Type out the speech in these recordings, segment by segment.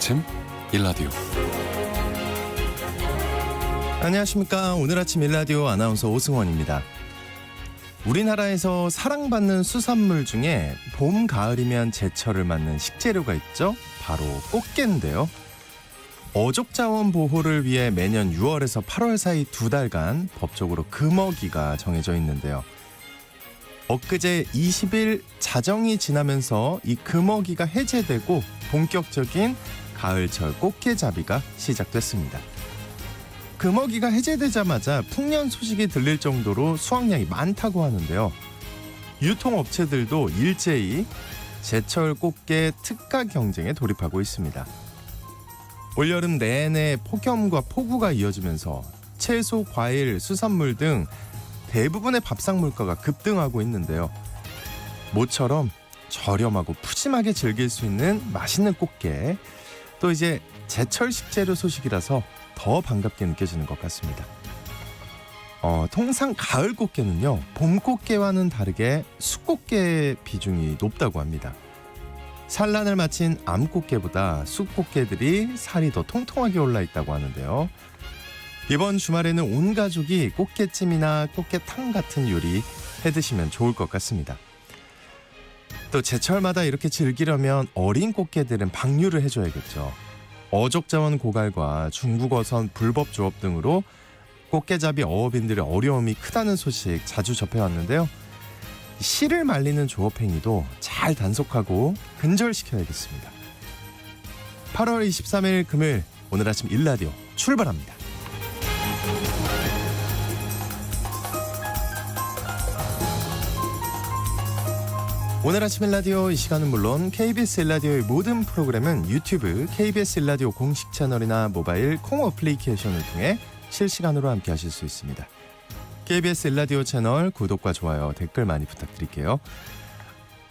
아침 일라디오. 안녕하십니까. 오늘 아침 일라디오 아나운서 오승원입니다. 우리나라에서 사랑받는 수산물 중에 봄, 가을이면 제철을 맞는 식재료가 있죠. 바로 꽃게인데요. 어족자원 보호를 위해 매년 6월에서 8월 사이 2달간 법적으로 금어기가 정해져 있는데요. 엊그제 20일 자정이 지나면서 이 금어기가 해제되고 본격적인 가을철 꽃게잡이가 시작됐습니다. 금어기가 해제되자마자 풍년 소식이 들릴 정도로 수확량이 많다고 하는데요. 유통업체들도 일제히 제철 꽃게 특가 경쟁에 돌입하고 있습니다. 올여름 내내 폭염과 폭우가 이어지면서 채소, 과일, 수산물 등 대부분의 밥상 물가가 급등하고 있는데요. 모처럼 저렴하고 푸짐하게 즐길 수 있는 맛있는 꽃게, 또 이제 제철 식재료 소식이라서 더 반갑게 느껴지는 것 같습니다. 통상 가을 꽃게는요, 봄 꽃게와는 다르게 숫꽃게 비중이 높다고 합니다. 산란을 마친 암꽃게보다 숫꽃게들이 살이 더 통통하게 올라 있다고 하는데요. 이번 주말에는 온 가족이 꽃게찜이나 꽃게탕 같은 요리 해드시면 좋을 것 같습니다. 또 제철마다 이렇게 즐기려면 어린 꽃게들은 방류를 해줘야겠죠. 어족자원 고갈과 중국어선 불법 조업 등으로 꽃게잡이 어업인들의 어려움이 크다는 소식 자주 접해왔는데요. 씨를 말리는 조업행위도 잘 단속하고 근절시켜야겠습니다. 8월 23일 금요일, 오늘 아침 일라디오 출발합니다. 오늘 아침 일라디오, 이 시간은 물론 KBS 일라디오의 모든 프로그램은 유튜브 KBS 일라디오 공식 채널이나 모바일 콩 어플리케이션을 통해 실시간으로 함께 하실 수 있습니다. KBS 일라디오 채널 구독과 좋아요, 댓글 많이 부탁드릴게요.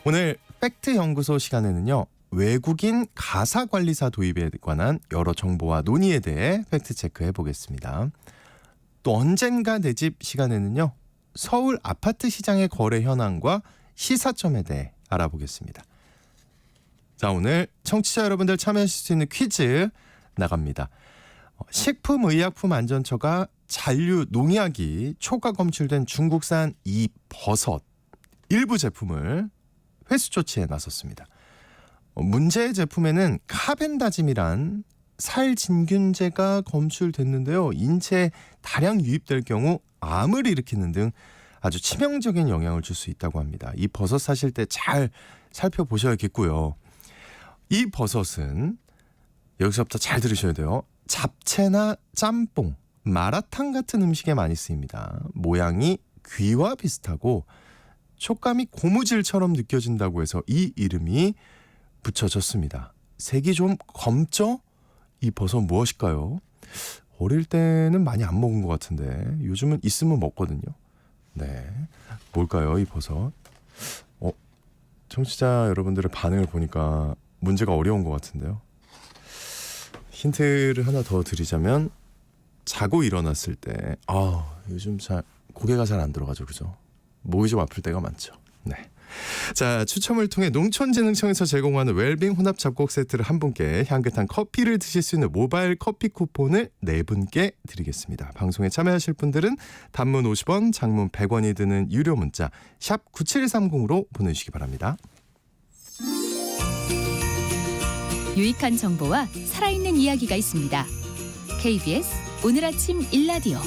오늘 팩트 연구소 시간에는요, 외국인 가사관리사 도입에 관한 여러 정보와 논의에 대해 팩트 체크해 보겠습니다. 또 언젠가 내 집 시간에는요, 서울 아파트 시장의 거래 현황과 시사점에 대해 알아보겠습니다. 자, 오늘 청취자 여러분들 참여하실 수 있는 퀴즈 나갑니다. 식품의약품안전처가 잔류 농약이 초과 검출된 중국산 이 버섯 일부 제품을 회수 조치에 나섰습니다. 문제의 제품에는 카벤다짐이란 살진균제가 검출됐는데요. 인체에 다량 유입될 경우 암을 일으키는 등 아주 치명적인 영향을 줄 수 있다고 합니다. 이 버섯 사실 때 잘 살펴보셔야겠고요. 이 버섯은 여기서부터 잘 들으셔야 돼요. 잡채나 짬뽕, 마라탕 같은 음식에 많이 쓰입니다. 모양이 귀와 비슷하고 촉감이 고무줄처럼 느껴진다고 해서 이 이름이 붙여졌습니다. 색이 좀 검죠? 이 버섯 무엇일까요? 어릴 때는 많이 안 먹은 것 같은데 요즘은 있으면 먹거든요. 네, 뭘까요, 이 버섯? 청취자 여러분들의 반응을 보니까 문제가 어려운 것 같은데요. 힌트를 하나 더 드리자면, 자고 일어났을 때 요즘 고개가 잘 안 들어가죠, 그죠? 목이 좀 아플 때가 많죠. 네. 자, 추첨을 통해 농촌진흥청에서 제공하는 웰빙 혼합 잡곡 세트를 한 분께, 향긋한 커피를 드실 수 있는 모바일 커피 쿠폰을 네 분께 드리겠습니다. 방송에 참여하실 분들은 단문 50원, 장문 100원이 드는 유료 문자 샵 9730으로 보내주시기 바랍니다. 유익한 정보와 살아있는 이야기가 있습니다. KBS 오늘 아침 일라디오.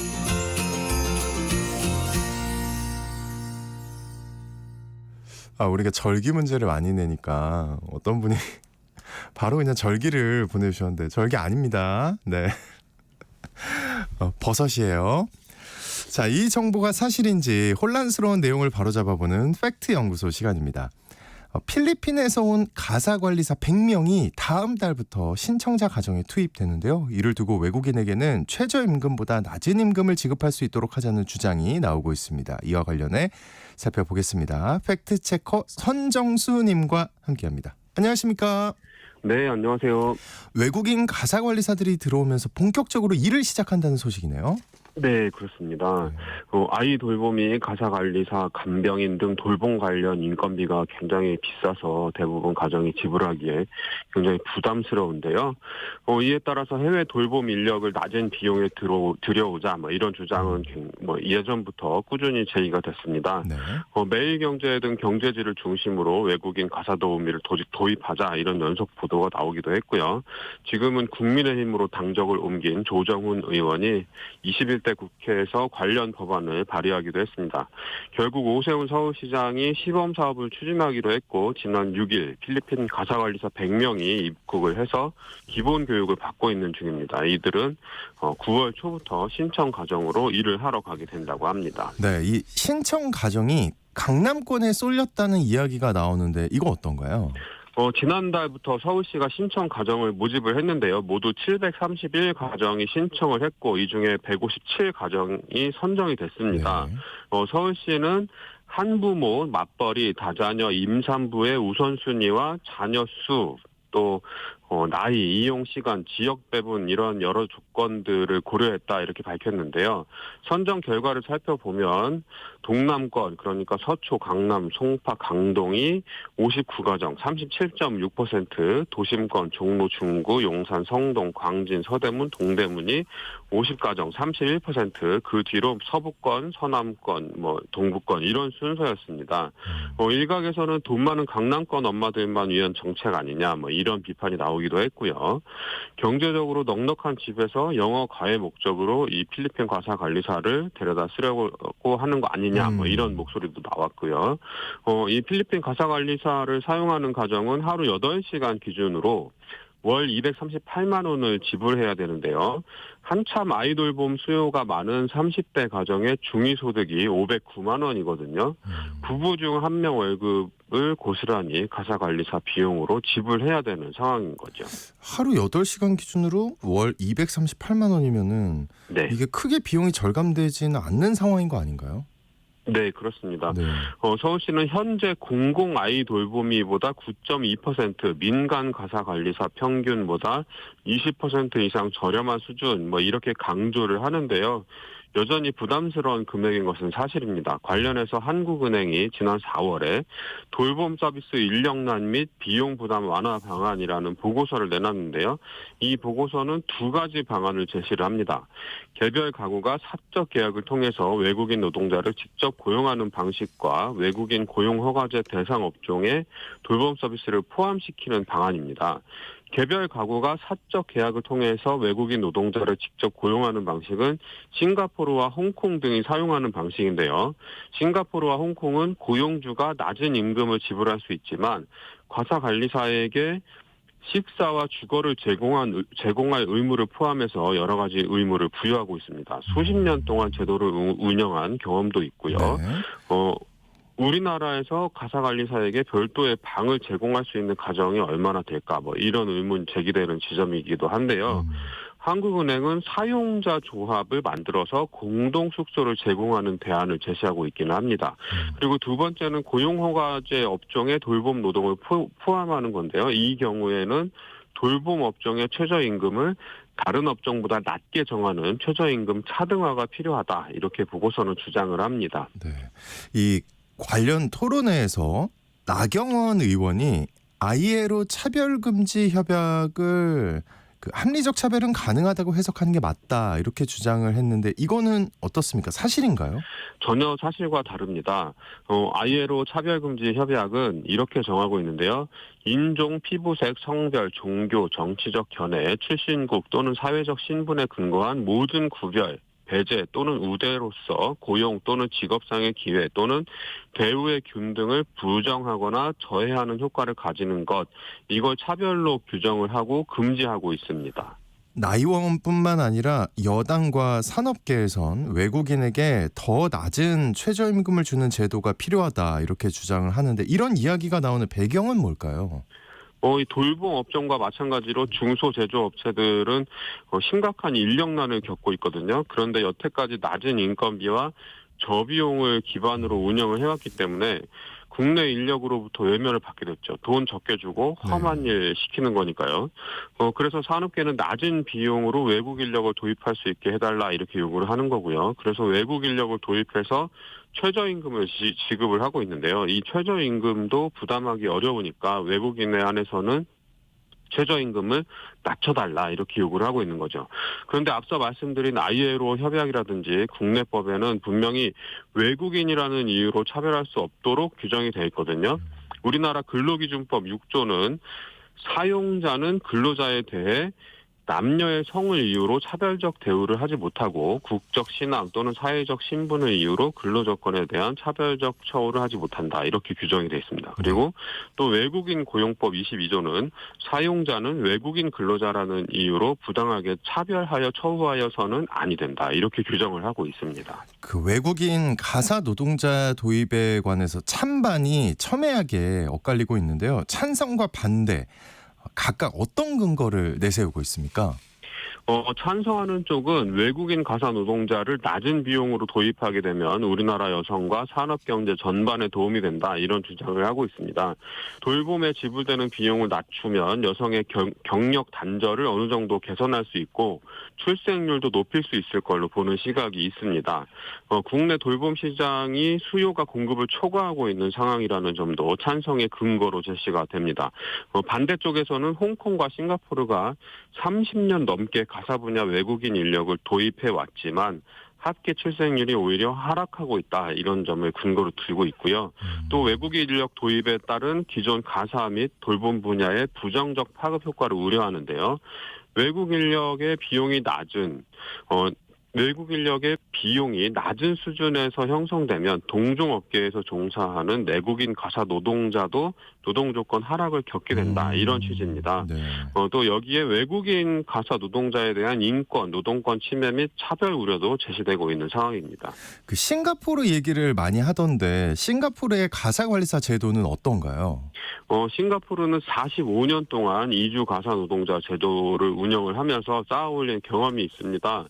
우리가 절기 문제를 많이 내니까 어떤 분이 바로 그냥 절기를 보내주셨는데 절기 아닙니다. 네. 버섯이에요. 자, 이 정보가 사실인지 혼란스러운 내용을 바로잡아보는 팩트 연구소 시간입니다. 필리핀에서 온 가사관리사 100명이 다음 달부터 신청자 가정에 투입되는데요. 이를 두고 외국인에게는 최저임금보다 낮은 임금을 지급할 수 있도록 하자는 주장이 나오고 있습니다. 이와 관련해 살펴보겠습니다. 팩트체커 선정수님과 함께합니다. 안녕하십니까? 네, 안녕하세요. 외국인 가사관리사들이 들어오면서 본격적으로 일을 시작한다는 소식이네요. 네, 그렇습니다. 네. 아이 돌보미, 가사관리사, 간병인 등 돌봄 관련 인건비가 굉장히 비싸서 대부분 가정이 지불하기에 굉장히 부담스러운데요. 이에 따라서 해외 돌봄 인력을 낮은 비용에 들여오자 이런 주장은 예전부터 꾸준히 제기가 됐습니다. 네. 매일경제 등 경제지를 중심으로 외국인 가사도우미를 도입하자 이런 연속 보도가 나오기도 했고요. 지금은 국민의힘으로 당적을 옮긴 조정훈 의원이 21대 국회에서 관련 법안을 발의하기도 했습니다. 결국 오세훈 서울시장이 시범 사업을 추진하기로 했고 지난 6일 필리핀 가사관리사 100명이 입국을 해서 기본 교육을 받고 있는 중입니다. 이들은 9월 초부터 신청 과정으로 일을 하러 가게 된다고 합니다. 네, 이 신청 과정이 강남권에 쏠렸다는 이야기가 나오는데 이거 어떤가요? 지난달부터 서울시가 신청 가정을 모집을 했는데요. 모두 731가정이 신청을 했고 이 중에 157가정이 선정이 됐습니다. 네. 서울시는 한부모, 맞벌이, 다자녀, 임산부의 우선순위와 자녀 수, 또 나이, 이용 시간, 지역 배분 이런 여러 조건들을 고려했다 이렇게 밝혔는데요. 선정 결과를 살펴보면 동남권 그러니까 서초, 강남, 송파, 강동이 59가정 37.6%, 도심권 종로, 중구, 용산, 성동, 광진, 서대문, 동대문이 50가정 31%, 그 뒤로 서부권, 서남권, 동부권 이런 순서였습니다. 일각에서는 돈 많은 강남권 엄마들만 위한 정책 아니냐 이런 비판이 나오기도 했고요. 경제적으로 넉넉한 집에서 영어 과외 목적으로 이 필리핀 가사 관리사를 데려다 쓰려고 하는 거 아니냐 이런 목소리도 나왔고요. 이 필리핀 가사 관리사를 사용하는 가정은 하루 8시간 기준으로 월 238만 원을 지불해야 되는데요. 한참 아이돌봄 수요가 많은 30대 가정의 중위소득이 509만 원이거든요. 부부 중 한 명 월급을 고스란히 가사관리사 비용으로 지불해야 되는 상황인 거죠. 하루 8시간 기준으로 월 238만 원이면은 네. 이게 크게 비용이 절감되지는 않는 상황인 거 아닌가요? 네, 그렇습니다. 네. 서울시는 현재 공공 아이 돌보미보다 9.2%, 민간 가사관리사 평균보다 20% 이상 저렴한 수준, 이렇게 강조를 하는데요. 여전히 부담스러운 금액인 것은 사실입니다. 관련해서 한국은행이 지난 4월에 돌봄 서비스 인력난 및 비용 부담 완화 방안이라는 보고서를 내놨는데요. 이 보고서는 2가지 방안을 제시를 합니다. 개별 가구가 사적 계약을 통해서 외국인 노동자를 직접 고용하는 방식과 외국인 고용 허가제 대상 업종에 돌봄 서비스를 포함시키는 방안입니다. 개별 가구가 사적 계약을 통해서 외국인 노동자를 직접 고용하는 방식은 싱가포르와 홍콩 등이 사용하는 방식인데요. 싱가포르와 홍콩은 고용주가 낮은 임금을 지불할 수 있지만 가사관리사에게 식사와 주거를 제공할 의무를 포함해서 여러 가지 의무를 부여하고 있습니다. 수십 년 동안 제도를 운영한 경험도 있고요. 네. 우리나라에서 가사관리사에게 별도의 방을 제공할 수 있는 가정이 얼마나 될까 이런 의문 제기되는 지점이기도 한데요. 한국은행은 사용자 조합을 만들어서 공동 숙소를 제공하는 대안을 제시하고 있기는 합니다. 그리고 두 번째는 고용허가제 업종에 돌봄 노동을 포함하는 건데요. 이 경우에는 돌봄 업종의 최저임금을 다른 업종보다 낮게 정하는 최저임금 차등화가 필요하다. 이렇게 보고서는 주장을 합니다. 네. 이 관련 토론회에서 나경원 의원이 ILO 차별금지 협약을 합리적 차별은 가능하다고 해석하는 게 맞다 이렇게 주장을 했는데 이거는 어떻습니까? 사실인가요? 전혀 사실과 다릅니다. ILO 차별금지 협약은 이렇게 정하고 있는데요. 인종, 피부색, 성별, 종교, 정치적 견해, 출신국 또는 사회적 신분에 근거한 모든 구별, 배제 또는 우대로서 고용 또는 직업상의 기회 또는 대우의 균등을 부정하거나 저해하는 효과를 가지는 것, 이걸 차별로 규정을 하고 금지하고 있습니다. 나이원뿐만 아니라 여당과 산업계에선 외국인에게 더 낮은 최저임금을 주는 제도가 필요하다 이렇게 주장을 하는데 이런 이야기가 나오는 배경은 뭘까요? 이 돌봄 업종과 마찬가지로 중소제조업체들은 심각한 인력난을 겪고 있거든요. 그런데 여태까지 낮은 인건비와 저비용을 기반으로 운영을 해왔기 때문에 국내 인력으로부터 외면을 받게 됐죠. 돈 적게 주고 험한 일 시키는 거니까요. 그래서 산업계는 낮은 비용으로 외국 인력을 도입할 수 있게 해달라 이렇게 요구를 하는 거고요. 그래서 외국 인력을 도입해서 최저임금을 지급을 하고 있는데요. 이 최저임금도 부담하기 어려우니까 외국인에 한해서는 최저임금을 낮춰달라 이렇게 요구를 하고 있는 거죠. 그런데 앞서 말씀드린 ILO 협약이라든지 국내법에는 분명히 외국인이라는 이유로 차별할 수 없도록 규정이 되어 있거든요. 우리나라 근로기준법 6조는 사용자는 근로자에 대해 남녀의 성을 이유로 차별적 대우를 하지 못하고 국적 신앙 또는 사회적 신분을 이유로 근로조건에 대한 차별적 처우를 하지 못한다. 이렇게 규정이 되어 있습니다. 그리고 또 외국인 고용법 22조는 사용자는 외국인 근로자라는 이유로 부당하게 차별하여 처우하여서는 아니 된다. 이렇게 규정을 하고 있습니다. 그 외국인 가사 노동자 도입에 관해서 찬반이 첨예하게 엇갈리고 있는데요. 찬성과 반대 각각 어떤 근거를 내세우고 있습니까? 찬성하는 쪽은 외국인 가사 노동자를 낮은 비용으로 도입하게 되면 우리나라 여성과 산업경제 전반에 도움이 된다 이런 주장을 하고 있습니다. 돌봄에 지불되는 비용을 낮추면 여성의 경력 단절을 어느 정도 개선할 수 있고 출생률도 높일 수 있을 걸로 보는 시각이 있습니다. 국내 돌봄 시장이 수요가 공급을 초과하고 있는 상황이라는 점도 찬성의 근거로 제시가 됩니다. 반대쪽에서는 홍콩과 싱가포르가 30년 넘게 가사 분야 외국인 인력을 도입해 왔지만 합계 출생률이 오히려 하락하고 있다 이런 점을 근거로 들고 있고요. 또 외국인 인력 도입에 따른 기존 가사 및 돌봄 분야의 부정적 파급 효과를 우려하는데요. 외국 인력의 비용이 낮은 수준에서 형성되면 동종업계에서 종사하는 내국인 가사 노동자도 노동조건 하락을 겪게 된다. 이런 취지입니다. 네. 또 여기에 외국인 가사 노동자에 대한 인권, 노동권 침해 및 차별 우려도 제시되고 있는 상황입니다. 그 싱가포르 얘기를 많이 하던데 싱가포르의 가사관리사 제도는 어떤가요? 싱가포르는 45년 동안 이주 가사 노동자 제도를 운영을 하면서 쌓아올린 경험이 있습니다.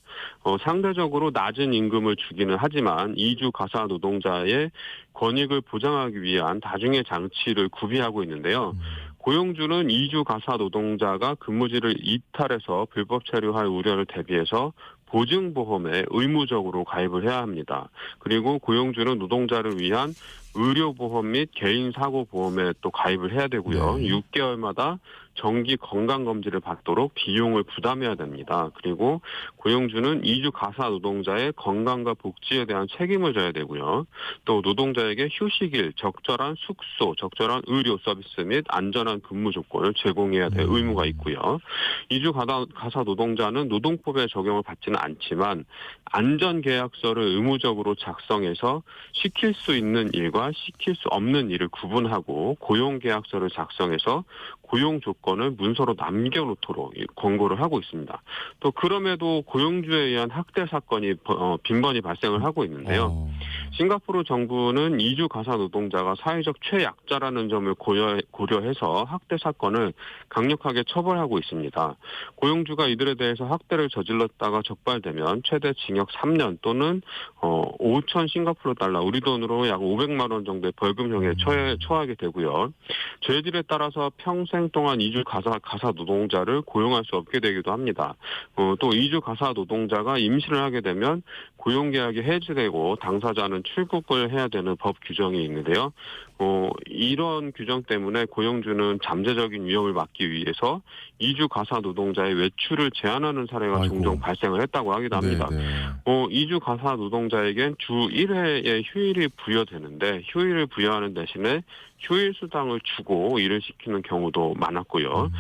상대적으로 낮은 임금을 주기는 하지만 이주 가사 노동자의 권익을 보장하기 위한 다중의 장치를 구비하고 있는데요. 고용주는 이주 가사 노동자가 근무지를 이탈해서 불법 체류할 우려를 대비해서 보증보험에 의무적으로 가입을 해야 합니다. 그리고 고용주는 노동자를 위한 의료보험 및 개인사고보험에 또 가입을 해야 되고요. 6개월마다 정기 건강검진을 받도록 비용을 부담해야 됩니다. 그리고 고용주는 이주 가사 노동자의 건강과 복지에 대한 책임을 져야 되고요. 또 노동자에게 휴식일, 적절한 숙소, 적절한 의료 서비스 및 안전한 근무 조건을 제공해야 될 의무가 있고요. 이주 가사 노동자는 노동법의 적용을 받지는 않지만 안전계약서를 의무적으로 작성해서 시킬 수 있는 일과 시킬 수 없는 일을 구분하고 고용계약서를 작성해서 고용 조건을 문서로 남겨놓도록 권고를 하고 있습니다. 또 그럼에도 고용주에 의한 학대 사건이 빈번히 발생을 하고 있는데요. 싱가포르 정부는 이주 가사 노동자가 사회적 최약자라는 점을 고려해서 학대 사건을 강력하게 처벌하고 있습니다. 고용주가 이들에 대해서 학대를 저질렀다가 적발되면 최대 징역 3년 또는 5천 싱가포르 달러 우리 돈으로 약 500만 원 정도의 벌금형에 처하게 되고요. 죄질에 따라서 평생 동안 이주 가사 노동자를 고용할 수 없게 되기도 합니다. 또 이주 가사 노동자가 임신을 하게 되면 고용계약이 해지되고 당사자는 출국을 해야 되는 법 규정이 있는데요. 이런 규정 때문에 고용주는 잠재적인 위험을 막기 위해서 이주 가사 노동자의 외출을 제한하는 사례가 종종 발생을 했다고 하기도 합니다. 이주 가사 노동자에겐 주 1회의 휴일이 부여되는데 휴일을 부여하는 대신에 휴일 수당을 주고 일을 시키는 경우도 많았고요.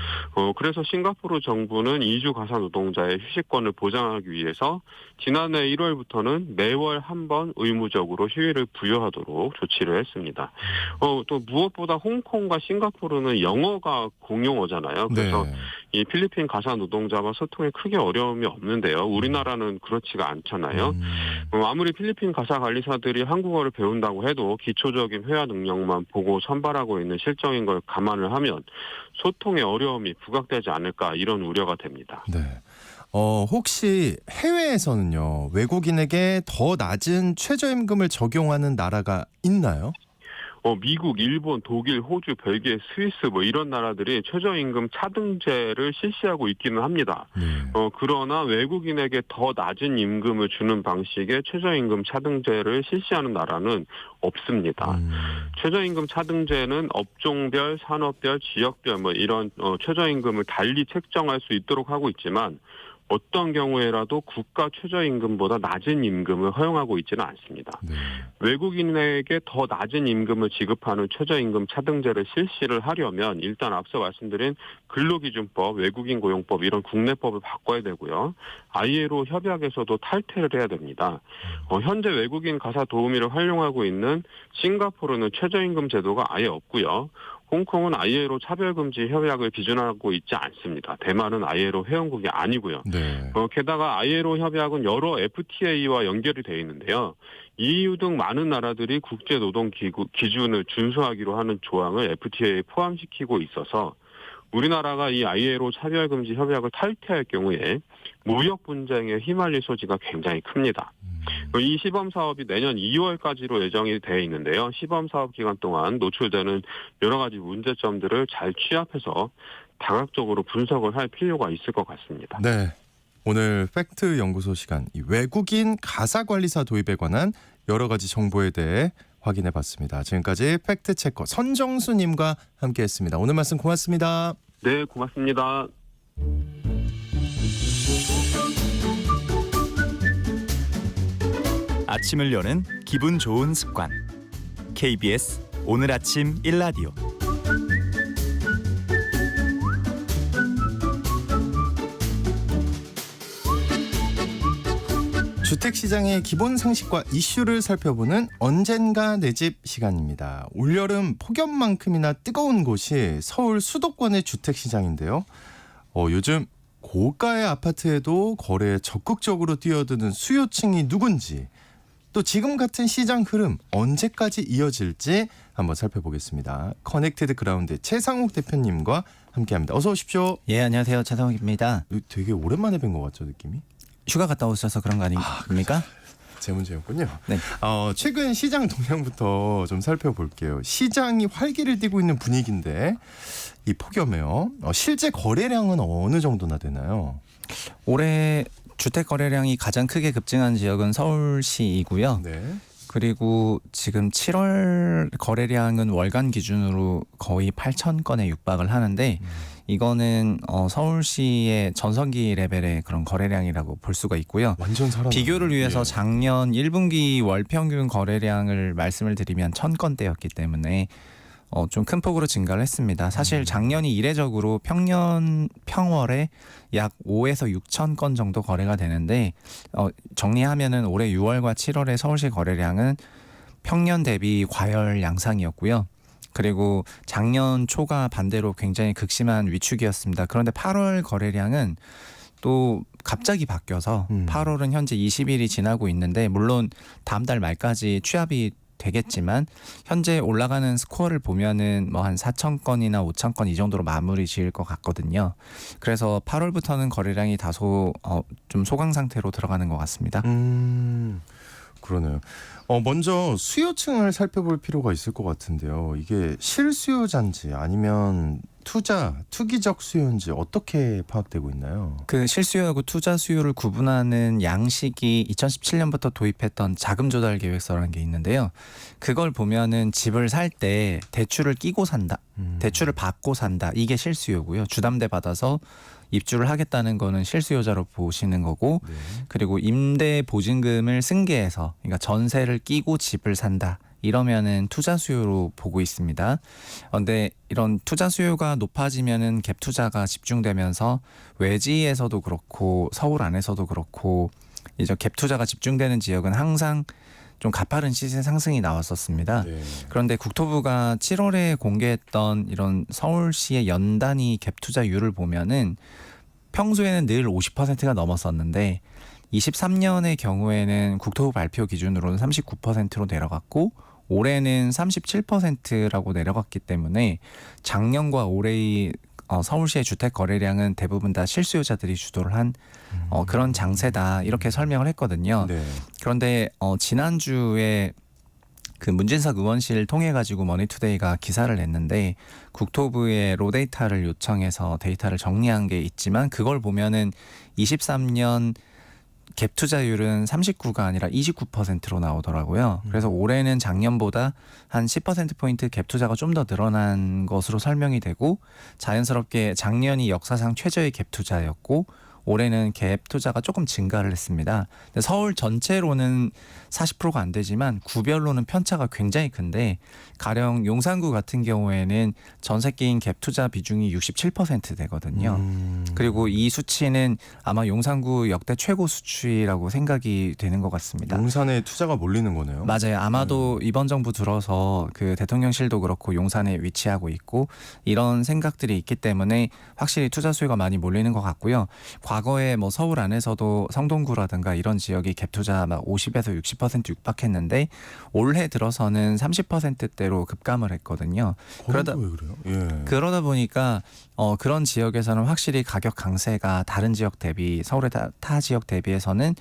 그래서 싱가포르 정부는 이주 가사 노동자의 휴식권을 보장하기 위해서 지난해 1월부터는 매월 한 번 의무적으로 휴일을 부여하도록 조치를 했습니다. 또 무엇보다 홍콩과 싱가포르는 영어가 공용어잖아요. 그래서 이 필리핀 가사 노동자와 소통에 크게 어려움이 없는데요. 우리나라는 그렇지가 않잖아요. 아무리 필리핀 가사 관리사들이 한국어를 배운다고 해도 기초적인 회화 능력만 보고 선발하고 있는 실정인 걸 감안을 하면 소통에 어려움이 부각되지 않을까 이런 우려가 됩니다. 네. 혹시 해외에서는요, 외국인에게 더 낮은 최저임금을 적용하는 나라가 있나요? 미국, 일본, 독일, 호주, 벨기에, 스위스 뭐 이런 나라들이 최저임금 차등제를 실시하고 있기는 합니다. 네. 그러나 외국인에게 더 낮은 임금을 주는 방식의 최저임금 차등제를 실시하는 나라는 없습니다. 최저임금 차등제는 업종별, 산업별, 지역별 뭐 이런 최저임금을 달리 책정할 수 있도록 하고 있지만 어떤 경우에라도 국가 최저임금보다 낮은 임금을 허용하고 있지는 않습니다. 네. 외국인에게 더 낮은 임금을 지급하는 최저임금 차등제를 실시를 하려면 일단 앞서 말씀드린 근로기준법, 외국인 고용법 이런 국내법을 바꿔야 되고요. ILO 협약에서도 탈퇴를 해야 됩니다. 현재 외국인 가사 도우미를 활용하고 있는 싱가포르는 최저임금 제도가 아예 없고요. 홍콩은 ILO 차별금지 협약을 비준하고 있지 않습니다. 대만은 ILO 회원국이 아니고요. 네. 게다가 ILO 협약은 여러 FTA와 연결이 되어 있는데요. EU 등 많은 나라들이 국제노동기준을 준수하기로 하는 조항을 FTA에 포함시키고 있어서 우리나라가 이 ILO 차별금지 협약을 탈퇴할 경우에 무역 분쟁에 휘말릴 소지가 굉장히 큽니다. 이 시범 사업이 내년 2월까지로 예정이 되어 있는데요. 시범 사업 기간 동안 노출되는 여러 가지 문제점들을 잘 취합해서 다각적으로 분석을 할 필요가 있을 것 같습니다. 네. 오늘 팩트 연구소 시간, 이 외국인 가사 관리사 도입에 관한 여러 가지 정보에 대해 확인해 봤습니다. 지금까지 팩트 체커 선정수 님과 함께 했습니다. 오늘 말씀 고맙습니다. 네, 고맙습니다. 아침을 여는 기분 좋은 습관. KBS 오늘 아침 1라디오. 주택시장의 기본 상식과 이슈를 살펴보는 언젠가 내 집 시간입니다. 올여름 폭염만큼이나 뜨거운 곳이 서울 수도권의 주택시장인데요. 요즘 고가의 아파트에도 거래에 적극적으로 뛰어드는 수요층이 누군지, 또 지금 같은 시장 흐름 언제까지 이어질지 한번 살펴보겠습니다. 커넥티드 그라운드 최상욱 대표님과 함께합니다. 어서 오십시오. 예, 안녕하세요. 최상욱입니다. 되게 오랜만에 뵌 것 같죠, 느낌이? 휴가 갔다 오셔서 그런 거 아닙니까? 제 문제였군요. 네. 최근 시장 동향부터 좀 살펴볼게요. 시장이 활기를 띠고 있는 분위기인데 이 폭염에요. 실제 거래량은 어느 정도나 되나요? 올해 주택 거래량이 가장 크게 급증한 지역은 서울시이고요. 네. 그리고 지금 7월 거래량은 월간 기준으로 거의 8,000건에 육박을 하는데 이거는 서울시의 전성기 레벨의 그런 거래량이라고 볼 수가 있고요. 완전 살아나네. 비교를 위해서 작년 1분기 월 평균 거래량을 말씀을 드리면 1,000건대였기 때문에 좀 큰 폭으로 증가를 했습니다. 사실 작년이 이례적으로 평월에 약 5에서 6천 건 정도 거래가 되는데 정리하면은 올해 6월과 7월의 서울시 거래량은 평년 대비 과열 양상이었고요. 그리고 작년 초가 반대로 굉장히 극심한 위축이었습니다. 그런데 8월 거래량은 또 갑자기 바뀌어서 8월은 현재 20일이 지나고 있는데 물론 다음 달 말까지 취합이 되겠지만 현재 올라가는 스코어를 보면은 뭐 한 4,000건이나 5,000건 이 정도로 마무리 지을 것 같거든요. 그래서 8월부터는 거래량이 다소 좀 소강 상태로 들어가는 것 같습니다. 그러네요. 먼저 수요층을 살펴볼 필요가 있을 것 같은데요. 이게 실수요자인지 아니면 투기적 수요인지 어떻게 파악되고 있나요? 그 실수요하고 투자 수요를 구분하는 양식이 2017년부터 도입했던 자금 조달 계획서라는 게 있는데요. 그걸 보면은 집을 살 때 대출을 끼고 산다, 대출을 받고 산다, 이게 실수요고요. 주담대 받아서 입주를 하겠다는 거는 실수요자로 보시는 거고, 네. 그리고 임대 보증금을 승계해서, 그러니까 전세를 끼고 집을 산다, 이러면은 투자 수요로 보고 있습니다. 그런데 이런 투자 수요가 높아지면은 갭 투자가 집중되면서 외지에서도 그렇고 서울 안에서도 그렇고 이제 갭 투자가 집중되는 지역은 항상 좀 가파른 시세 상승이 나왔었습니다. 네. 그런데 국토부가 7월에 공개했던 이런 서울시의 연단위 갭 투자율을 보면은 평소에는 늘 50%가 넘었었는데 23년의 경우에는 국토부 발표 기준으로는 39%로 내려갔고 올해는 37%라고 내려갔기 때문에 작년과 올해의 서울시의 주택 거래량은 대부분 다 실수요자들이 주도를 한 그런 장세다 이렇게 설명을 했거든요. 네. 그런데 지난주에 그 문진석 의원실 통해 가지고 머니투데이가 기사를 냈는데 국토부에 로데이터를 요청해서 데이터를 정리한 게 있지만 그걸 보면은 23년 갭 투자율은 39가 아니라 29%로 나오더라고요. 그래서 올해는 작년보다 한 10%포인트 갭 투자가 좀 더 늘어난 것으로 설명이 되고 자연스럽게 작년이 역사상 최저의 갭 투자였고 올해는 갭 투자가 조금 증가를 했습니다. 근데 서울 전체로는 40%가 안 되지만 구별로는 편차가 굉장히 큰데 가령 용산구 같은 경우에는 전세 끼인 갭 투자 비중이 67% 되거든요. 그리고 이 수치는 아마 용산구 역대 최고 수치라고 생각이 되는 것 같습니다. 용산에 투자가 몰리는 거네요. 맞아요. 아마도 이번 정부 들어서 그 대통령실도 그렇고 용산에 위치하고 있고 이런 생각들이 있기 때문에 확실히 투자 수요가 많이 몰리는 것 같고요. 과거에 뭐 서울 안에서도 성동구라든가 이런 지역이 갭 투자 막 50에서 60% 육박했는데 올해 들어서는 30%대로 급감을 했거든요. 그러다 왜 그래요? 예. 그러다 보니까 그런 지역에서는 확실히 가격 강세가 다른 지역 대비 서울의 타 지역 대비해서는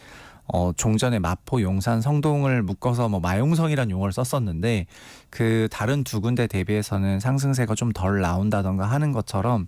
종전에 마포, 용산, 성동을 묶어서 뭐 마용성이라는 용어를 썼었는데 그 다른 두 군데 대비해서는 상승세가 좀 덜 나온다던가 하는 것처럼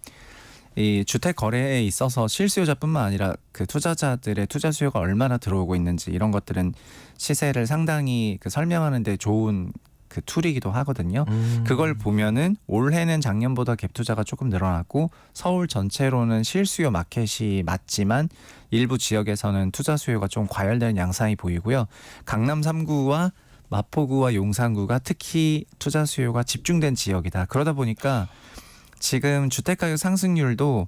이 주택 거래에 있어서 실수요자뿐만 아니라 그 투자자들의 투자 수요가 얼마나 들어오고 있는지 이런 것들은 시세를 상당히 그 설명하는 데 좋은 그 툴이기도 하거든요. 그걸 보면은 올해는 작년보다 갭 투자가 조금 늘어났고 서울 전체로는 실수요 마켓이 맞지만 일부 지역에서는 투자 수요가 좀 과열되는 양상이 보이고요. 강남 3구와 마포구와 용산구가 특히 투자 수요가 집중된 지역이다. 그러다 보니까 지금 주택가격 상승률도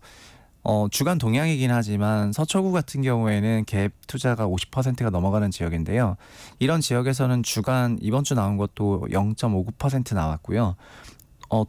주간 동향이긴 하지만 서초구 같은 경우에는 갭 투자가 50%가 넘어가는 지역인데요. 이런 지역에서는 주간 이번 주 나온 것도 0.59% 나왔고요.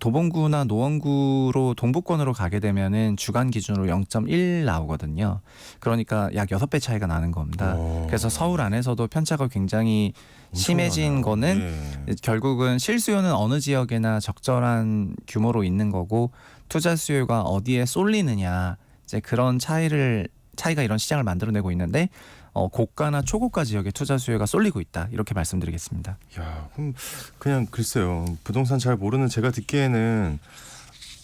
도봉구나 노원구로 동부권으로 가게 되면은 주간 기준으로 0.1 나오거든요. 그러니까 약 6배 차이가 나는 겁니다. 그래서 서울 안에서도 편차가 굉장히 심해진 거는 결국은 실수요는 어느 지역에나 적절한 규모로 있는 거고 투자 수요가 어디에 쏠리느냐 이제 그런 차이가 이런 시장을 만들어내고 있는데 고가나 초고가 지역에 투자 수요가 쏠리고 있다 이렇게 말씀드리겠습니다. 야, 그럼 그냥 글쎄요. 부동산 잘 모르는 제가 듣기에는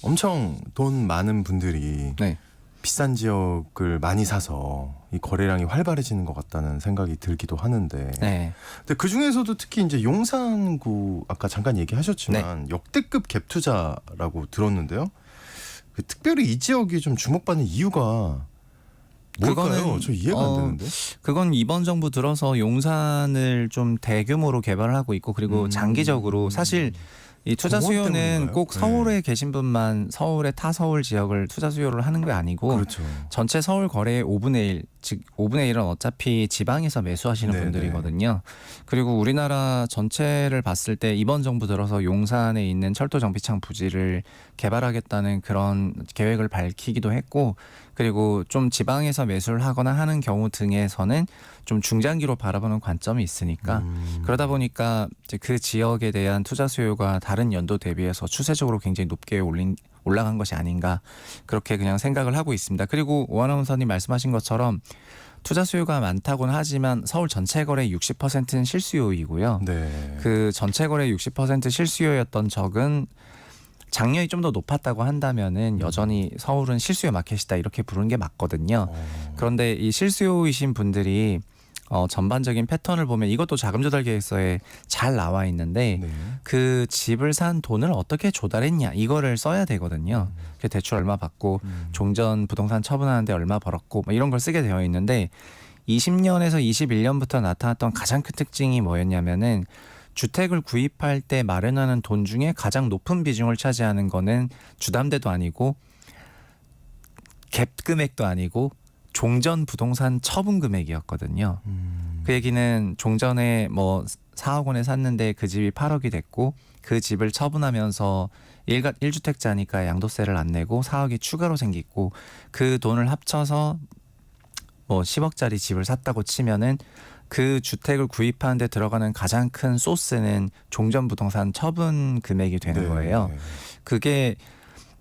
엄청 돈 많은 분들이 네. 비싼 지역을 많이 사서 이 거래량이 활발해지는 것 같다는 생각이 들기도 하는데. 네. 근데 그 중에서도 특히 이제 용산구 아까 잠깐 얘기하셨지만 역대급 갭 투자라고 들었는데요. 그 특별히 이 지역이 좀 주목받는 이유가 뭘까요? 그거는 저 이해가 안 되는데. 그건 이번 정부 들어서 용산을 좀 대규모로 개발을 하고 있고 그리고 장기적으로 사실 이 투자 공원 수요는 때문인가요? 꼭 서울에 계신 분만 서울의 타서울 지역을 투자 수요를 하는 게 아니고 그렇죠. 전체 서울 거래의 5분의 1, 즉 5분의 1은 어차피 지방에서 매수하시는 네네. 분들이거든요. 그리고 우리나라 전체를 봤을 때 이번 정부 들어서 용산에 있는 철도 정비창 부지를 개발하겠다는 그런 계획을 밝히기도 했고 그리고 좀 지방에서 매수를 하거나 하는 경우 등에서는 좀 중장기로 바라보는 관점이 있으니까 그러다 보니까 이제 그 지역에 대한 투자 수요가 다른 연도 대비해서 추세적으로 굉장히 높게 올라간 것이 아닌가 그렇게 그냥 생각을 하고 있습니다. 그리고 오 아나운서님 말씀하신 것처럼 투자 수요가 많다고는 하지만 서울 전체 거래 60%는 실수요이고요. 네. 그 전체 거래 60% 실수요였던 적은 작년이 좀 더 높았다고 한다면은 여전히 서울은 실수요 마켓이다 이렇게 부르는 게 맞거든요. 그런데 이 실수요이신 분들이 전반적인 패턴을 보면 이것도 자금조달 계획서에 잘 나와 있는데 네. 그 집을 산 돈을 어떻게 조달했냐 이거를 써야 되거든요. 그 대출 얼마 받고 종전 부동산 처분하는데 얼마 벌었고 뭐 이런 걸 쓰게 되어 있는데 20년에서 21년부터 나타났던 가장 큰 특징이 뭐였냐면은 주택을 구입할 때 마련하는 돈 중에 가장 높은 비중을 차지하는 거는 주담대도 아니고 갭 금액도 아니고 종전 부동산 처분 금액이었거든요. 그 얘기는 종전에 뭐 4억 원에 샀는데 그 집이 8억이 됐고 그 집을 처분하면서 1주택자니까 양도세를 안 내고 4억이 추가로 생기고 그 돈을 합쳐서 뭐 10억짜리 집을 샀다고 치면은 그 주택을 구입하는 데 들어가는 가장 큰 소스는 종전 부동산 처분 금액이 되는 거예요. 그게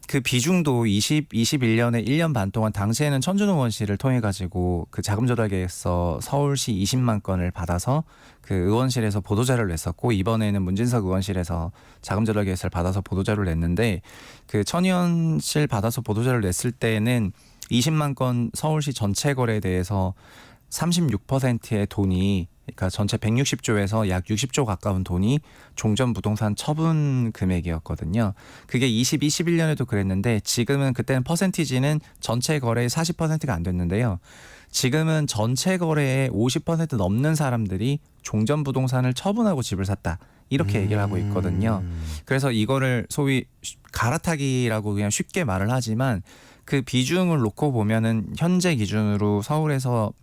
그 비중도 21년에 1년 반 동안 당시에는 천준호 의원실을 통해 가지고 그 자금 조달 계획서 서울시 20만 건을 받아서 그 의원실에서 보도자료를 냈었고, 이번에는 문진석 의원실에서 자금 조달 계획서를 받아서 보도자료를 냈는데, 그 천 의원실 받아서 보도자료를 냈을 때는 20만 건 서울시 전체 거래에 대해서 36%의 돈이, 그러니까 전체 160조에서 약 60조 가까운 돈이 종전부동산 처분 금액이었거든요. 그게 21년에도 그랬는데, 지금은 그때는 퍼센티지는 전체 거래의 40%가 안 됐는데요. 지금은 전체 거래의 50% 넘는 사람들이 종전부동산을 처분하고 집을 샀다, 이렇게 얘기를 하고 있거든요. 그래서 이거를 소위 갈아타기라고 그냥 쉽게 말을 하지만, 그 비중을 놓고 보면은 현재 기준으로 서울에서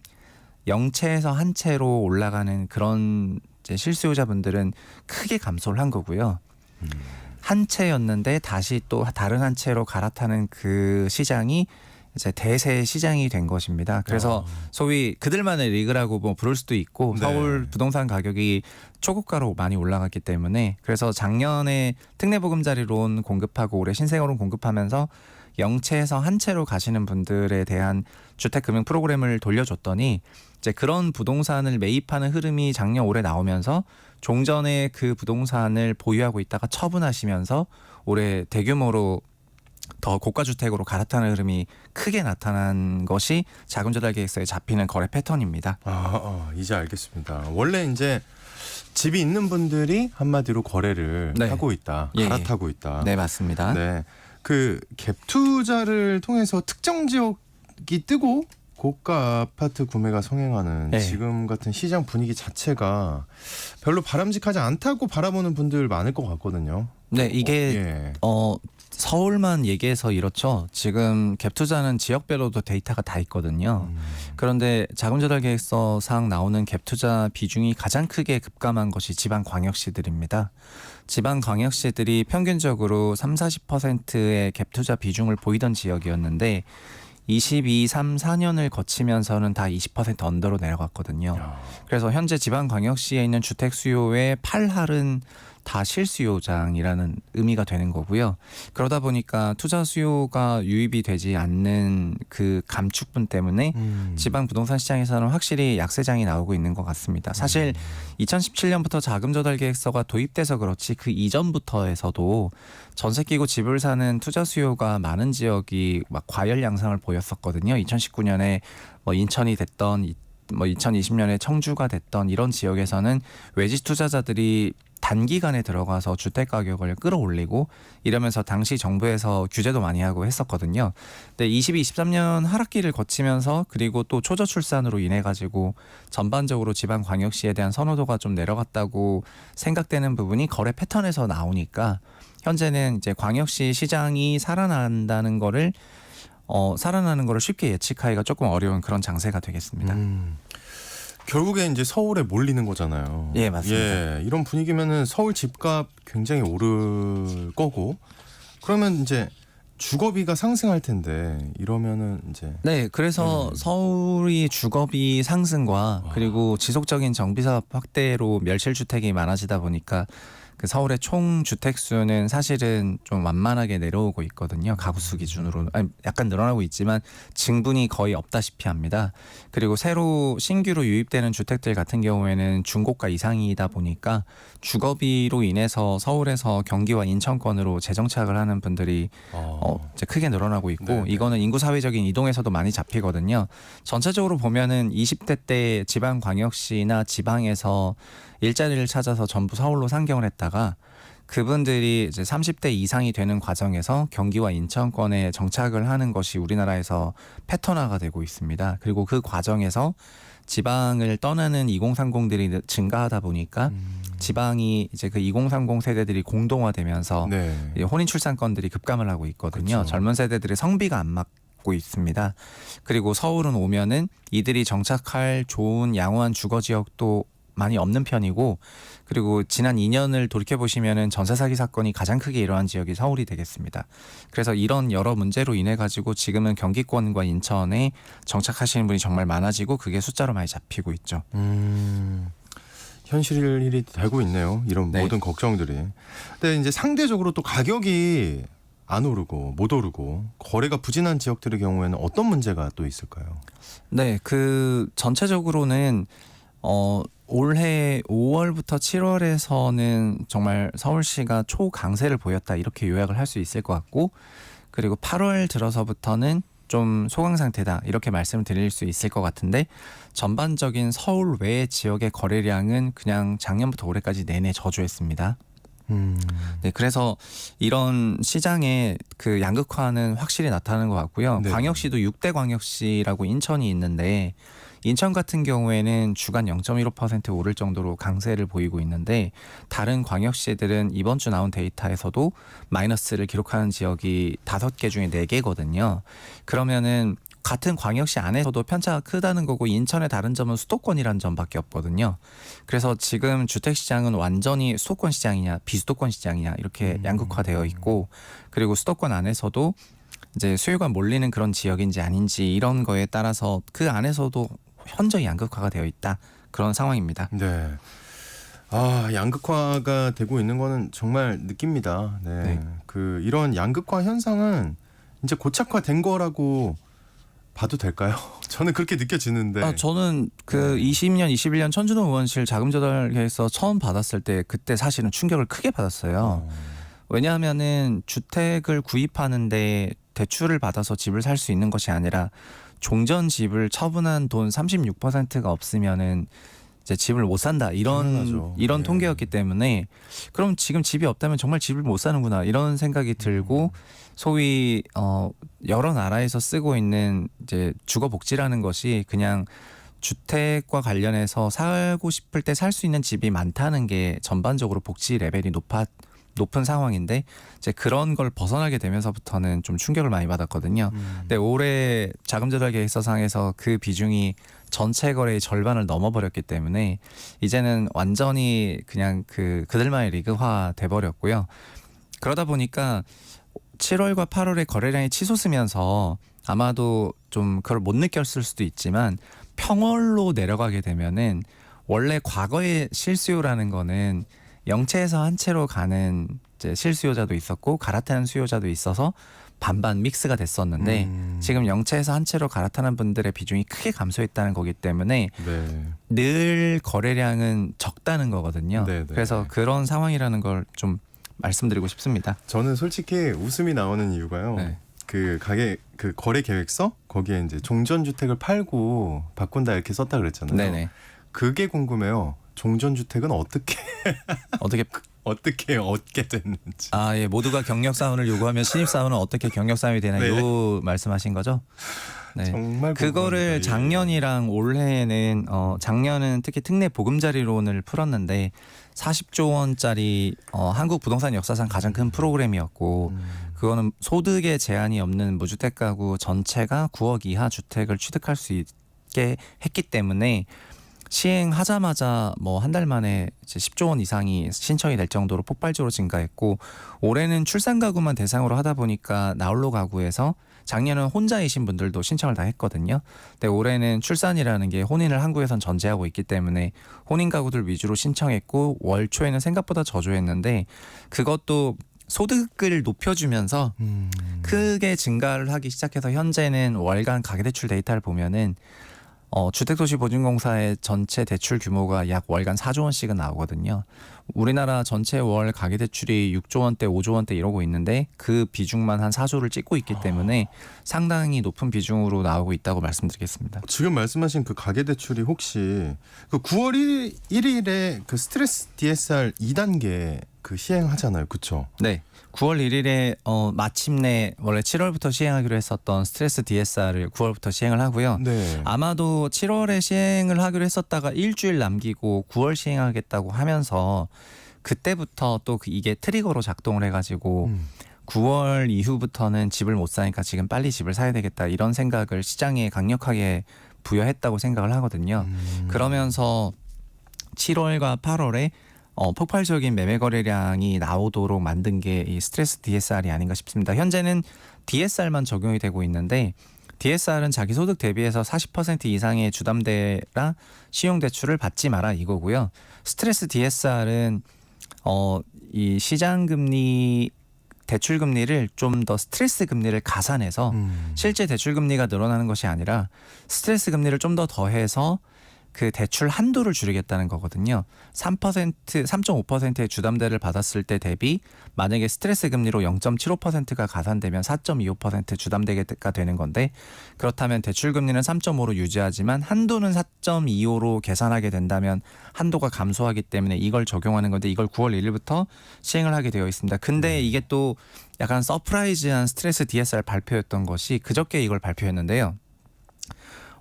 0채에서 1채로 올라가는 그런 이제 실수요자분들은 크게 감소를 한 거고요. 한 채였는데 다시 또 다른 한 채로 갈아타는 그 시장이 이제 대세 시장이 된 것입니다. 그래서 소위 그들만의 리그라고 뭐 부를 수도 있고, 네. 서울 부동산 가격이 초고가로 많이 올라갔기 때문에, 그래서 작년에 특례보금자리론 공급하고 올해 신생아론 공급하면서 0채에서 1채로 가시는 분들에 대한 주택금융 프로그램을 돌려줬더니, 이제 그런 부동산을 매입하는 흐름이 작년 올해 나오면서 종전에 그 부동산을 보유하고 있다가 처분하시면서 올해 대규모로 더 고가 주택으로 갈아타는 흐름이 크게 나타난 것이 자금 조달 계획서에 잡히는 거래 패턴입니다. 이제 알겠습니다. 원래 이제 집이 있는 분들이 한마디로 거래를 네. 하고 있다, 예, 갈아타고 있다. 네, 맞습니다. 네, 그 갭 투자를 통해서 특정 지역이 뜨고 고가 아파트 구매가 성행하는 네. 지금 같은 시장 분위기 자체가 별로 바람직하지 않다고 바라보는 분들 많을 것 같거든요. 네, 이게 예. 서울만 얘기해서 이렇죠. 지금 갭 투자는 지역별로도 데이터가 다 있거든요. 그런데 자금 조달 계획서상 나오는 갭 투자 비중이 가장 크게 급감한 것이 지방 광역시들입니다. 지방 광역시들이 평균적으로 30-40%의 갭 투자 비중을 보이던 지역이었는데 22, 3, 4년을 거치면서는 다 20% 언더로 내려갔거든요. 그래서 현재 지방 광역시에 있는 주택 수요의 8할은 다 실수요장이라는 의미가 되는 거고요. 그러다 보니까 투자 수요가 유입이 되지 않는 그 감축분 때문에 지방 부동산 시장에서는 확실히 약세장이 나오고 있는 것 같습니다. 사실 2017년부터 자금 조달 계획서가 도입돼서 그렇지 그 이전부터에서도 전세 끼고 집을 사는 투자 수요가 많은 지역이 막 과열 양상을 보였었거든요. 2019년에 뭐 인천이 됐던, 뭐 2020년에 청주가 됐던 이런 지역에서는 외지 투자자들이 단기간에 들어가서 주택 가격을 끌어올리고 이러면서 당시 정부에서 규제도 많이 하고 했었거든요. 근데 22, 23년 하락기를 거치면서 그리고 또 초저출산으로 인해 가지고 전반적으로 지방 광역시에 대한 선호도가 좀 내려갔다고 생각되는 부분이 거래 패턴에서 나오니까 현재는 이제 광역시 시장이 살아나는 거를 쉽게 예측하기가 조금 어려운 그런 장세가 되겠습니다. 결국에 이제 서울에 몰리는 거잖아요. 예, 맞습니다. 예, 이런 분위기면은 서울 집값 굉장히 오를 거고, 그러면 이제 주거비가 상승할 텐데 이러면은 이제 네, 그래서 서울이 주거비 상승과 그리고 지속적인 정비사업 확대로 멸실주택이 많아지다 보니까 그 서울의 총 주택 수는 사실은 좀 완만하게 내려오고 있거든요. 가구수 기준으로 약간 늘어나고 있지만 증분이 거의 없다시피 합니다. 그리고 새로 신규로 유입되는 주택들 같은 경우에는 중고가 이상이다 보니까 주거비로 인해서 서울에서 경기와 인천권으로 재정착을 하는 분들이 이제 크게 늘어나고 있고, 네네. 이거는 인구 사회적인 이동에서도 많이 잡히거든요. 전체적으로 보면은 20대 때 지방 광역시나 지방에서 일자리를 찾아서 전부 서울로 상경을 했다가 그분들이 이제 30대 이상이 되는 과정에서 경기와 인천권에 정착을 하는 것이 우리나라에서 패턴화가 되고 있습니다. 그리고 그 과정에서 지방을 떠나는 2030들이 증가하다 보니까 지방이 이제 그 2030 세대들이 공동화되면서 네. 혼인 출산권들이 급감을 하고 있거든요. 그쵸. 젊은 세대들의 성비가 안 맞고 있습니다. 그리고 서울은 오면은 이들이 정착할 좋은 양호한 주거 지역도 많이 없는 편이고, 그리고 지난 2년을 돌이켜보시면은 전세 사기 사건이 가장 크게 일어난 지역이 서울이 되겠습니다. 그래서 이런 여러 문제로 인해 가지고 지금은 경기권과 인천에 정착하시는 분이 정말 많아지고 그게 숫자로 많이 잡히고 있죠. 현실이 되고 있네요. 이런 네. 모든 걱정들이. 근데 이제 상대적으로 또 가격이 안 오르고 못 오르고 거래가 부진한 지역들의 경우에는 어떤 문제가 또 있을까요? 네, 그 전체적으로는 올해 5월부터 7월에서는 정말 서울시가 초강세를 보였다 이렇게 요약을 할 수 있을 것 같고, 그리고 8월 들어서부터는 좀 소강 상태다 이렇게 말씀을 드릴 수 있을 것 같은데, 전반적인 서울 외 지역의 거래량은 그냥 작년부터 올해까지 내내 저조했습니다. 네, 그래서 이런 시장의 그 양극화는 확실히 나타나는 것 같고요. 네. 광역시도 6대 광역시라고 인천이 있는데, 인천 같은 경우에는 주간 0.15% 오를 정도로 강세를 보이고 있는데, 다른 광역시들은 이번 주 나온 데이터에서도 마이너스를 기록하는 지역이 5개 중에 4개거든요. 그러면은 같은 광역시 안에서도 편차가 크다는 거고, 인천의 다른 점은 수도권이라는 점밖에 없거든요. 그래서 지금 주택시장은 완전히 수도권 시장이냐 비수도권 시장이냐 이렇게 양극화되어 있고, 그리고 수도권 안에서도 이제 수요가 몰리는 그런 지역인지 아닌지 이런 거에 따라서 그 안에서도 현저히 양극화가 되어 있다, 그런 상황입니다. 네. 아, 양극화가 되고 있는 거는 정말 느낍니다. 네. 네. 그 이런 양극화 현상은 이제 고착화된 거라고 봐도 될까요? 저는 그렇게 느껴지는데. 저는 그 20년, 21년 천준호 의원실 자금 조달 계획서 처음 받았을 때 그때 사실은 충격을 크게 받았어요. 왜냐하면은 주택을 구입하는데 대출을 받아서 집을 살 수 있는 것이 아니라 종전 집을 처분한 돈 36%가 없으면은 이제 집을 못 산다, 당연하죠. 이런 네. 통계였기 때문에, 그럼 지금 집이 없다면 정말 집을 못 사는구나 이런 생각이 들고, 소위 여러 나라에서 쓰고 있는 이제 주거복지라는 것이 그냥 주택과 관련해서 살고 싶을 때 살 수 있는 집이 많다는 게 전반적으로 복지 레벨이 높은 상황인데, 이제 그런 걸 벗어나게 되면서부터는 좀 충격을 많이 받았거든요. 근데 올해 자금조달 계획서상에서 그 비중이 전체 거래의 절반을 넘어버렸기 때문에 이제는 완전히 그냥 그들만의 리그화 돼버렸고요. 그러다 보니까 7월과 8월에 거래량이 치솟으면서 아마도 좀 그걸 못 느꼈을 수도 있지만, 평월로 내려가게 되면은 원래 과거의 실수요라는 거는 영채에서 한채로 가는 이제 실수요자도 있었고 갈아타는 수요자도 있어서 반반 믹스가 됐었는데, 지금 영채에서 한채로 갈아타는 분들의 비중이 크게 감소했다는 거기 때문에 네. 늘 거래량은 적다는 거거든요. 네, 네. 그래서 그런 상황이라는 걸 좀 말씀드리고 싶습니다. 저는 솔직히 웃음이 나오는 이유가요. 네. 그 거래 계획서 거기에 이제 종전 주택을 팔고 바꾼다 이렇게 썼다 그랬잖아요. 네네. 그게 궁금해요. 종전 주택은 어떻게 어떻게 얻게 됐는지. 예, 모두가 경력 사원을 요구하면 신입 사원은 어떻게 경력 사원이 되나, 네. 요 말씀하신 거죠? 네. 정말 그거를 궁금합니다. 작년이랑 올해는 작년은 특히 특례 보금자리론을 풀었는데 40조 원짜리 한국 부동산 역사상 가장 큰 프로그램이었고, 그거는 소득에 제한이 없는 무주택 가구 전체가 9억 이하 주택을 취득할 수 있게 했기 때문에 시행하자마자 뭐 한 달 만에 이제 10조 원 이상이 신청이 될 정도로 폭발적으로 증가했고, 올해는 출산 가구만 대상으로 하다 보니까 나홀로 가구에서 작년은 혼자이신 분들도 신청을 다 했거든요. 근데 올해는 출산이라는 게 혼인을 한국에선 전제하고 있기 때문에 혼인 가구들 위주로 신청했고, 월 초에는 생각보다 저조했는데 그것도 소득을 높여주면서 크게 증가를 하기 시작해서 현재는 월간 가계대출 데이터를 보면은 주택도시보증공사의 전체 대출 규모가 약 월간 4조 원씩은 나오거든요. 우리나라 전체 월 가계대출이 6조 원대, 5조 원대 이러고 있는데 그 비중만 한 4조를 찍고 있기 때문에 상당히 높은 비중으로 나오고 있다고 말씀드리겠습니다. 지금 말씀하신 그 가계대출이 혹시 그 9월 1일에 그 스트레스 DSR 2단계 그 시행하잖아요, 그렇죠? 네. 9월 1일에 마침내 원래 7월부터 시행하기로 했었던 스트레스 DSR을 9월부터 시행을 하고요. 네. 아마도 7월에 시행을 하기로 했었다가 일주일 남기고 9월 시행하겠다고 하면서 그때부터 또 이게 트리거로 작동을 해가지고 9월 이후부터는 집을 못 사니까 지금 빨리 집을 사야 되겠다, 이런 생각을 시장에 강력하게 부여했다고 생각을 하거든요. 그러면서 7월과 8월에 폭발적인 매매 거래량이 나오도록 만든 게 이 스트레스 DSR이 아닌가 싶습니다. 현재는 DSR만 적용이 되고 있는데, DSR은 자기 소득 대비해서 40% 이상의 주담대라 신용대출을 받지 마라 이거고요. 스트레스 DSR은 이 시장금리 대출 금리를 좀 더 스트레스 금리를 가산해서 실제 대출 금리가 늘어나는 것이 아니라 스트레스 금리를 좀 더 더해서 그 대출 한도를 줄이겠다는 거거든요. 3.5%의 주담대를 받았을 때 대비 만약에 스트레스 금리로 0.75%가 가산되면 4.25% 주담대가 되는 건데, 그렇다면 대출 금리는 3.5로 유지하지만 한도는 4.25로 계산하게 된다면 한도가 감소하기 때문에 이걸 적용하는 건데, 이걸 9월 1일부터 시행을 하게 되어 있습니다. 근데 이게 또 약간 서프라이즈한 스트레스 DSR 발표였던 것이 그저께 이걸 발표했는데요.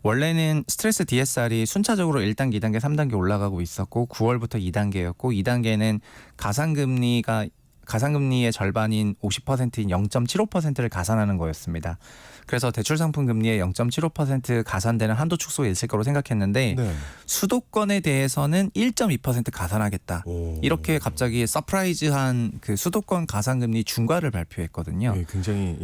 원래는 스트레스 DSR이 순차적으로 1단계, 2단계, 3단계 올라가고 있었고 9월부터 2단계였고 2단계는 가상금리의 절반인 50%인 0.75%를 가산하는 거였습니다. 그래서 대출상품 금리의 0.75% 가산되는 한도 축소가 있을 거로 생각했는데 네. 수도권에 대해서는 1.2% 가산하겠다. 이렇게 갑자기 서프라이즈한 그 수도권 가상금리 중과를 발표했거든요. 예, 굉장히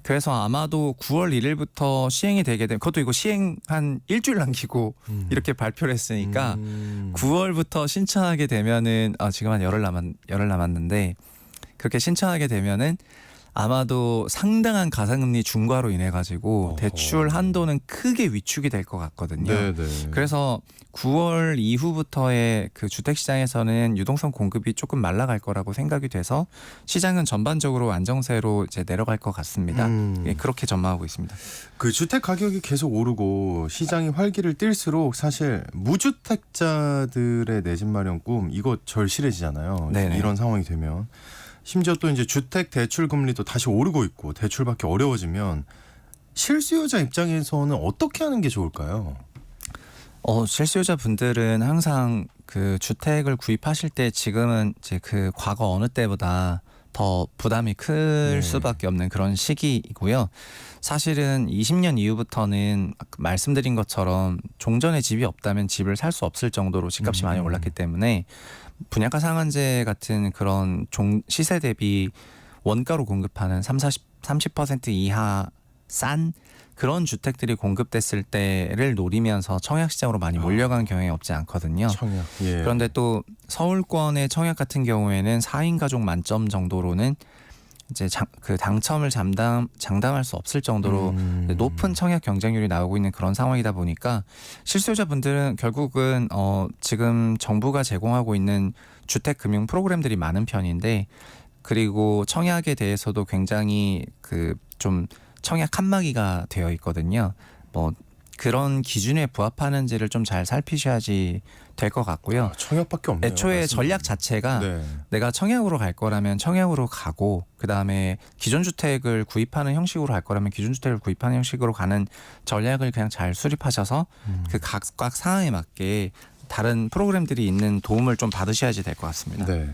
그래서 아마도 9월 1일부터 시행이 되게 되면, 그것도 이거 시행 한 일주일 남기고 이렇게 발표를 했으니까 9월부터 신청하게 되면은 지금 한 열흘 남았는데 그렇게 신청하게 되면은 아마도 상당한 가상금리 중과로 인해 가지고 대출 한도는 크게 위축이 될 것 같거든요. 네네. 그래서 9월 이후부터의 그 주택시장에서는 유동성 공급이 조금 말라갈 거라고 생각이 돼서 시장은 전반적으로 안정세로 이제 내려갈 것 같습니다. 예, 그렇게 전망하고 있습니다. 그 주택 가격이 계속 오르고 시장이 활기를 띨수록 사실 무주택자들의 내 집 마련 꿈 이거 절실해지잖아요. 네네. 이런 상황이 되면. 심지어 또 이제 주택 대출 금리도 다시 오르고 있고 대출받기 어려워지면 실수요자 입장에서는 어떻게 하는 게 좋을까요? 실수요자 분들은 항상 그 주택을 구입하실 때 지금은 이제 그 과거 어느 때보다 더 부담이 클 수밖에 없는 그런 시기이고요. 사실은 20년 이후부터는 말씀드린 것처럼 종전에 집이 없다면 집을 살 수 없을 정도로 집값이 많이 올랐기 때문에 분양가 상한제 같은 그런 시세 대비 원가로 공급하는 30% 이하 싼 그런 주택들이 공급됐을 때를 노리면서 청약 시장으로 많이 몰려간 경향이 없지 않거든요. 청약. 예. 그런데 또 서울권의 청약 같은 경우에는 4인 가족 만점 정도로는 이제 그 당첨을 장담할 수 없을 정도로 높은 청약 경쟁률이 나오고 있는 그런 상황이다 보니까 실수요자분들은 결국은 지금 정부가 제공하고 있는 주택 금융 프로그램들이 많은 편인데, 그리고 청약에 대해서도 굉장히 그 좀 청약 칸막이가 되어 있거든요. 뭐 그런 기준에 부합하는지를 좀 잘 살피셔야지 될 것 같고요. 청약밖에 없네요. 애초에 말씀드리면. 전략 자체가 내가 청약으로 갈 거라면 청약으로 가고, 그다음에 기존 주택을 구입하는 형식으로 갈 거라면 기존 주택을 구입하는 형식으로 가는 전략을 그냥 잘 수립하셔서 그 각각 상황에 맞게 다른 프로그램들이 있는 도움을 좀 받으셔야지 될 것 같습니다. 네.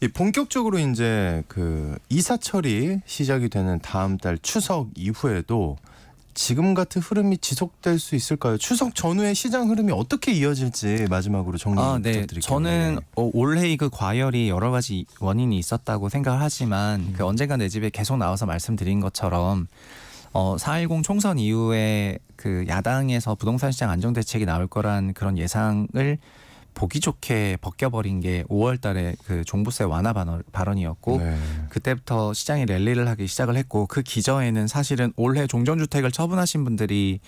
이 본격적으로 이제 그 이사철이 시작이 되는 다음 달 추석 이후에도 지금 같은 흐름이 지속될 수 있을까요? 추석 전후의 시장 흐름이 어떻게 이어질지 마지막으로 정리 부탁드릴게요. 저는 올해 그 과열이 여러 가지 원인이 있었다고 생각을 하지만 그 언젠가 내 집에 계속 나와서 말씀드린 것처럼 4.10 총선 이후에 그 야당에서 부동산 시장 안정 대책이 나올 거란 그런 예상을 보기 좋게 벗겨버린 게 5월 달에 그 종부세 완화 발언이었고 그때부터 시장이 랠리를 하기 시작을 했고, 그 기저에는 사실은 올해 종전주택을 처분하신 분들이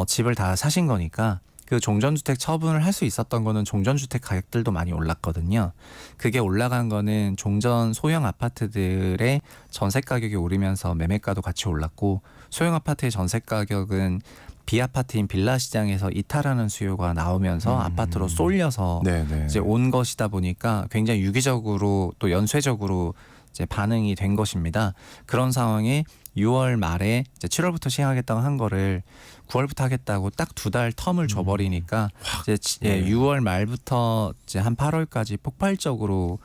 집을 다 사신 거니까 그 종전주택 처분을 할 수 있었던 거는 종전주택 가격들도 많이 올랐거든요. 그게 올라간 거는 종전 소형 아파트들의 전세 가격이 오르면서 매매가도 같이 올랐고, 소형 아파트의 전세 가격은 비아파트인 빌라 시장에서 이탈하는 수요가 나오면서 아파트로 쏠려서 이제 온 것이다 보니까 굉장히 유기적으로 또 연쇄적으로 이제 반응이 된 것입니다. 그런 상황에 6월 말에 이제 7월부터 시행하겠다고 한 거를 9월부터 하겠다고 딱 2달 텀을 줘버리니까 이제 6월 말부터 이제 한 8월까지 폭발적으로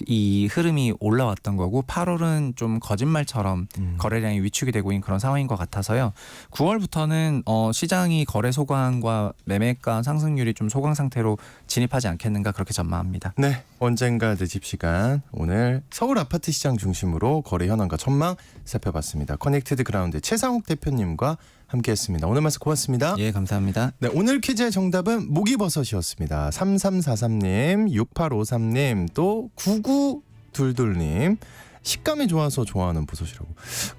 이 흐름이 올라왔던 거고, 8월은 좀 거짓말처럼 거래량이 위축이 되고 있는 그런 상황인 것 같아서요. 9월부터는 시장이 거래 소강과 매매가 상승률이 좀 소강 상태로 진입하지 않겠는가 그렇게 전망합니다. 네, 언젠가 내 집 시간 오늘 서울 아파트 시장 중심으로 거래 현황과 전망 살펴봤습니다. 커넥티드 그라운드 최상욱 대표님과 함께했습니다. 오늘 말씀 고맙습니다. 예, 감사합니다. 네, 오늘 퀴즈의 정답은 식감이 좋아서 좋아하는 버섯이라고.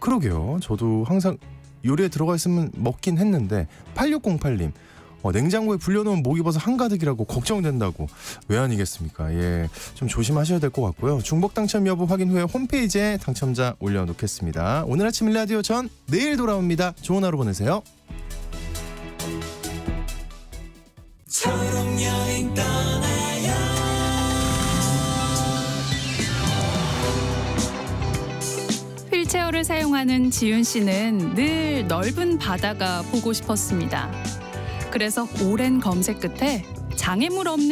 그러게요. 저도 항상 요리에 들어가 있으면 먹긴 했는데 8608님 냉장고에 불려놓은 목이버섯 한가득이라고 걱정된다고. 왜 아니겠습니까? 예, 좀 조심하셔야 될 것 같고요. 중복 당첨 여부 확인 후에 홈페이지에 당첨자 올려놓겠습니다. 오늘 아침 일라디오 전 내일 돌아옵니다. 좋은 하루 보내세요. 휠체어를 사용하는 지윤 씨는 늘 넓은 바다가 보고 싶었습니다. 그래서 오랜 검색 끝에 장애물 없는